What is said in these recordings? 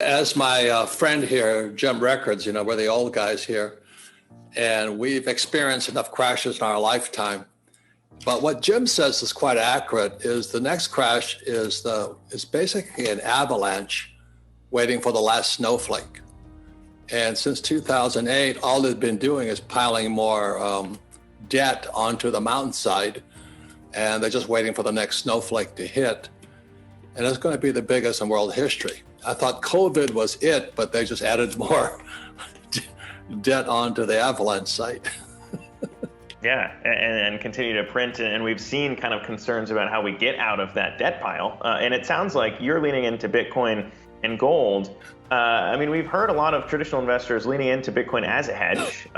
As my friend here, Jim Records, we're the old guys here, and we've experienced enough crashes in our lifetime. But what Jim says is quite accurate, is the next crash is basically an avalanche waiting for the last snowflake. And since 2008, all they've been doing is piling more debt onto the mountainside, and they're just waiting for the next snowflake to hit. And it's going to be the biggest in world history. I thought COVID was it, but they just added more debt onto the avalanche site. Yeah, and continue to print, and we've seen kind of concerns about how we get out of that debt pile. And it sounds like you're leaning into Bitcoin and gold. We've heard a lot of traditional investors leaning into Bitcoin as a hedge.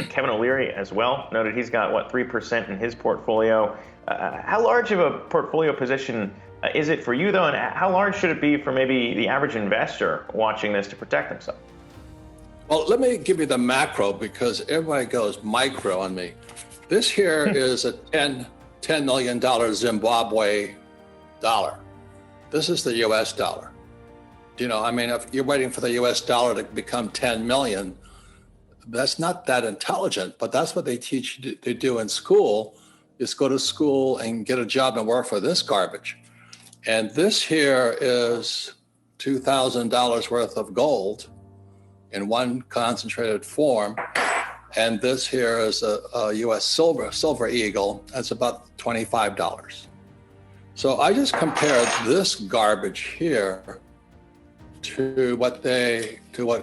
Kevin O'Leary as well noted he's got, 3% in his portfolio. How large of a portfolio position is it for you, though, and how large should it be for maybe the average investor watching this to protect themselves? Well, let me give you the macro, because everybody goes micro on me. This here is a $10 million Zimbabwe dollar. This is the US dollar. If you're waiting for the US dollar to become 10 million, that's not that intelligent, but that's what they teach you to do in school, is go to school and get a job and work for this garbage. And this here is $2,000 worth of gold in one concentrated form. And this here is a US silver eagle. That's about $25. So I just compared this garbage here to what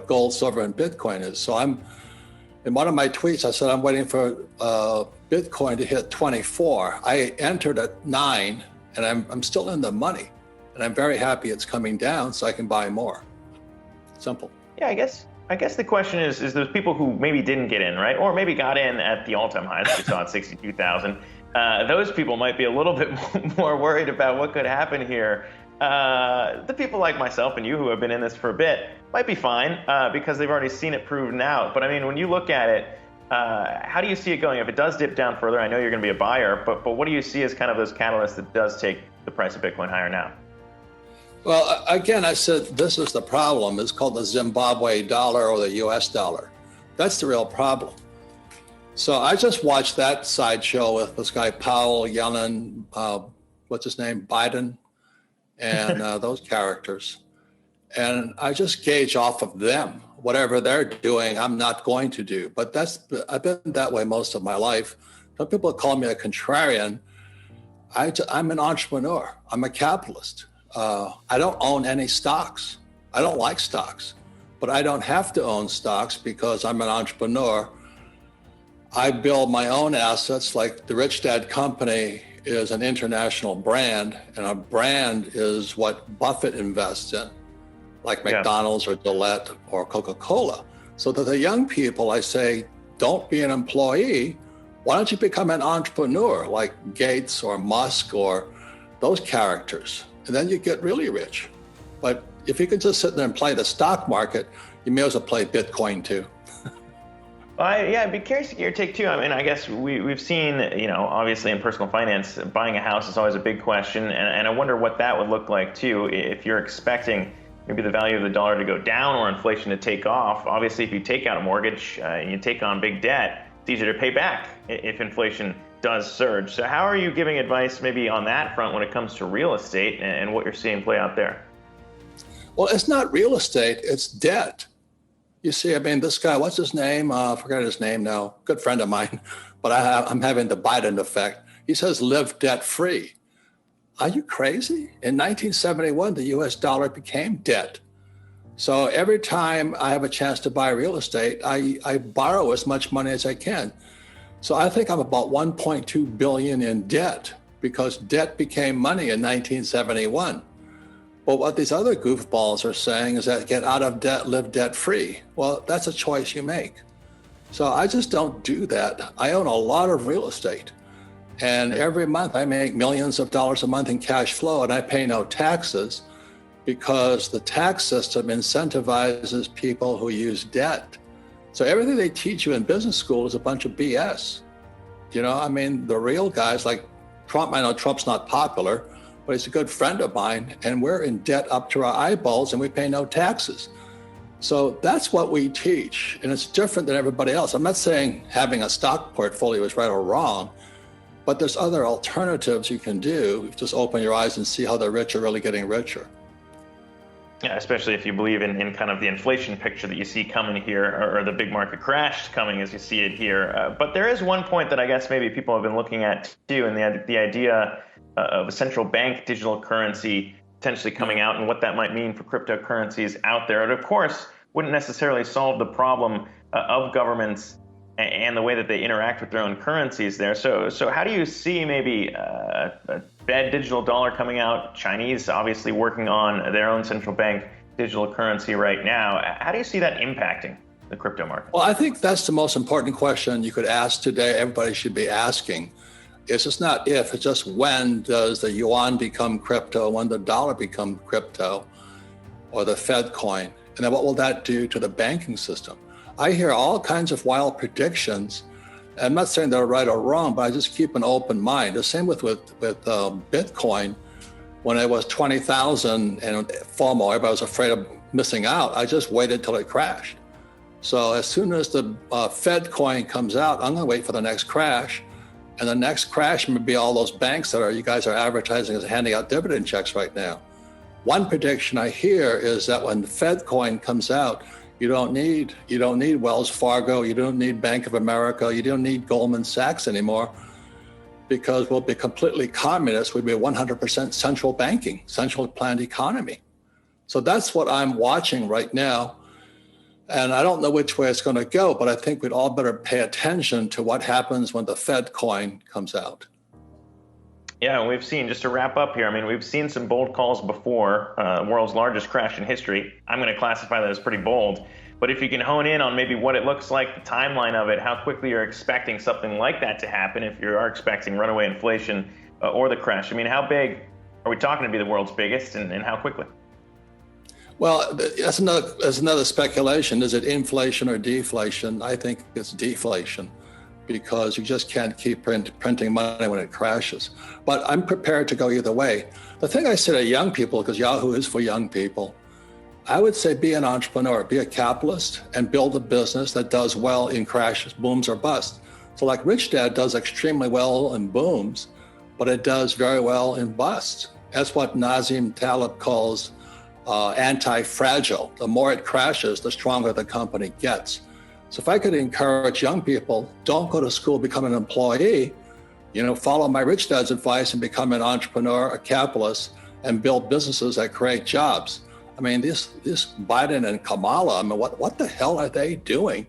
gold, silver, and Bitcoin is. So in one of my tweets, I said I'm waiting for Bitcoin to hit 24. I entered at 9, and I'm still in the money, and I'm very happy it's coming down so I can buy more. Simple. Yeah, I guess the question is those people who maybe didn't get in, right? Or maybe got in at the all-time highs, we saw at 62,000. Those people might be a little bit more worried about what could happen here. The people like myself and you who have been in this for a bit might be fine because they've already seen it proven out. But when you look at it, how do you see it going? If it does dip down further, I know you're going to be a buyer, but what do you see as kind of those catalysts that does take the price of Bitcoin higher now? Well, again, I said this is the problem. It's called the Zimbabwe dollar or the US dollar. That's the real problem. So I just watched that sideshow with this guy, Powell, Yellen, what's his name, Biden, and those characters. And I just gauge off of them. Whatever they're doing, I'm not going to do. But I've been that way most of my life. Some people call me a contrarian. I'm an entrepreneur. I'm a capitalist. I don't own any stocks. I don't like stocks, but I don't have to own stocks because I'm an entrepreneur. I build my own assets. Like the Rich Dad Company is an international brand, and a brand is what Buffett invests in, like McDonald's or Gillette or Coca-Cola. So to the young people, I say, don't be an employee. Why don't you become an entrepreneur like Gates or Musk or those characters? And then you get really rich. But if you can just sit there and play the stock market, you may as well play Bitcoin too. I'd be curious to get your take too. I guess we've seen, obviously in personal finance, buying a house is always a big question. And I wonder what that would look like too, if you're expecting maybe the value of the dollar to go down or inflation to take off. Obviously, if you take out a mortgage and you take on big debt, it's easier to pay back if inflation does surge. So how are you giving advice maybe on that front when it comes to real estate and what you're seeing play out there? Well, it's not real estate, it's debt. You see, this guy, what's his name? I forgot his name now. Good friend of mine, but I'm having the Biden effect. He says, live debt free. Are you crazy? In 1971, the US dollar became debt. So every time I have a chance to buy real estate, I borrow as much money as I can. So I think I'm about 1.2 billion in debt because debt became money in 1971. But what these other goofballs are saying is that get out of debt, live debt free. Well, that's a choice you make. So I just don't do that. I own a lot of real estate. And every month I make millions of dollars a month in cash flow, and I pay no taxes because the tax system incentivizes people who use debt. So everything they teach you in business school is a bunch of BS. The real guys like Trump, I know Trump's not popular, but he's a good friend of mine, and we're in debt up to our eyeballs and we pay no taxes. So that's what we teach, and it's different than everybody else. I'm not saying having a stock portfolio is right or wrong, but there's other alternatives you can do. Just open your eyes and see how the rich are really getting richer. Yeah, especially if you believe in kind of the inflation picture that you see coming here, or the big market crash coming as you see it here. But there is one point that I guess maybe people have been looking at too, and the idea of a central bank digital currency potentially coming out and what that might mean for cryptocurrencies out there. And of course, wouldn't necessarily solve the problem of governments and the way that they interact with their own currencies there. So how do you see maybe a Fed digital dollar coming out? Chinese obviously working on their own central bank digital currency right now. How do you see that impacting the crypto market? Well, I think that's the most important question you could ask today. Everybody should be asking. It's just not if, it's just when does the yuan become crypto, when the dollar become crypto, or the Fed coin? And then what will that do to the banking system? I hear all kinds of wild predictions. I'm not saying they're right or wrong, but I just keep an open mind. The same with Bitcoin. When it was 20,000 and FOMO, everybody was afraid of missing out. I just waited till it crashed. So as soon as the Fed coin comes out, I'm going to wait for the next crash. And the next crash may be all those banks that you guys are advertising as handing out dividend checks right now. One prediction I hear is that when the Fed coin comes out, you don't need Wells Fargo, you don't need Bank of America, you don't need Goldman Sachs anymore, because we'll be completely communist. We'll be 100% central banking, central planned economy. So that's what I'm watching right now. And I don't know which way it's going to go, but I think we'd all better pay attention to what happens when the Fed coin comes out. Yeah, we've seen, just to wrap up here, I mean, we've seen some bold calls before, world's largest crash in history. I'm going to classify that as pretty bold. But if you can hone in on maybe what it looks like, the timeline of it, how quickly you're expecting something like that to happen, if you are expecting runaway inflation or the crash, I mean, how big are we talking to be the world's biggest, and how quickly? Well, that's another speculation. Is it inflation or deflation? I think it's deflation, because you just can't keep printing money when it crashes. But I'm prepared to go either way. The thing I say to young people, because Yahoo is for young people, I would say be an entrepreneur, be a capitalist, and build a business that does well in crashes, booms or busts. So like Rich Dad does extremely well in booms, but it does very well in busts. That's what Nassim Taleb calls anti-fragile. The more it crashes, the stronger the company gets. So if I could encourage young people, don't go to school, become an employee, follow my Rich Dad's advice and become an entrepreneur, a capitalist, and build businesses that create jobs. I mean, this Biden and Kamala, I mean, what the hell are they doing?